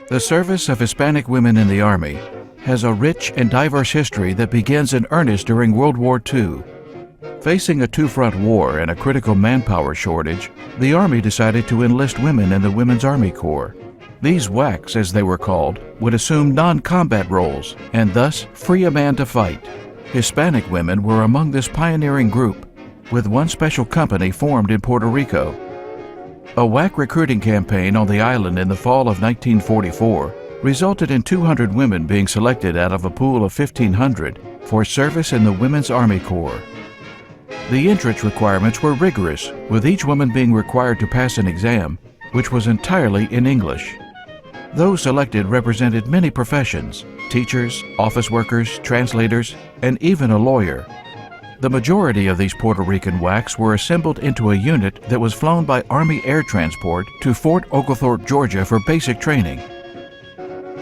The service of Hispanic women in the Army has a rich and diverse history that begins in earnest during World War II. Facing a two-front war and a critical manpower shortage, the Army decided to enlist women in the Women's Army Corps. These WWIIs, as they were called, would assume non-combat roles and thus free a man to fight. Hispanic women were among this pioneering group, with one special company formed in Puerto Rico. A WWII recruiting campaign on the island in the fall of 1944 resulted in 200 women being selected out of a pool of 1,500 for service in the Women's Army Corps. The entrance requirements were rigorous, with each woman being required to pass an exam, which was entirely in English. Those selected represented many professions: teachers, office workers, translators, and even a lawyer. The majority of these Puerto Rican WWIIs were assembled into a unit that was flown by Army Air Transport to Fort Oglethorpe, Georgia for basic training.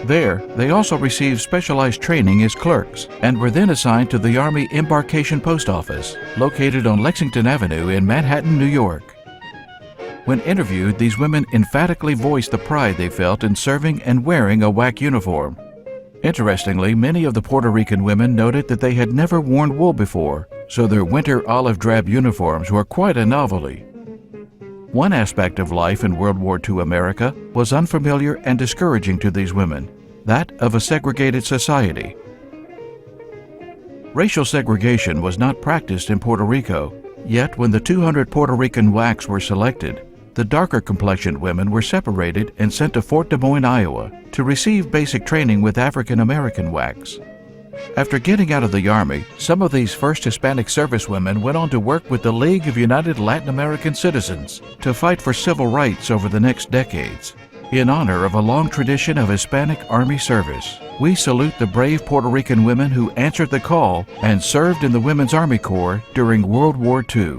There, they also received specialized training as clerks and were then assigned to the Army Embarkation Post Office, located on Lexington Avenue in Manhattan, New York. When interviewed, these women emphatically voiced the pride they felt in serving and wearing a WWII uniform. Interestingly, many of the Puerto Rican women noted that they had never worn wool before, so their winter olive drab uniforms were quite a novelty. One aspect of life in World War II America was unfamiliar and discouraging to these women, that of a segregated society. Racial segregation was not practiced in Puerto Rico, yet when the 200 Puerto Rican WWIIs were selected, the darker complexioned women were separated and sent to Fort Des Moines, Iowa, to receive basic training with African American WWIIs. After getting out of the Army, some of these first Hispanic servicewomen went on to work with the League of United Latin American Citizens to fight for civil rights over the next decades. In honor of a long tradition of Hispanic Army service, we salute the brave Puerto Rican women who answered the call and served in the Women's Army Corps during World War II.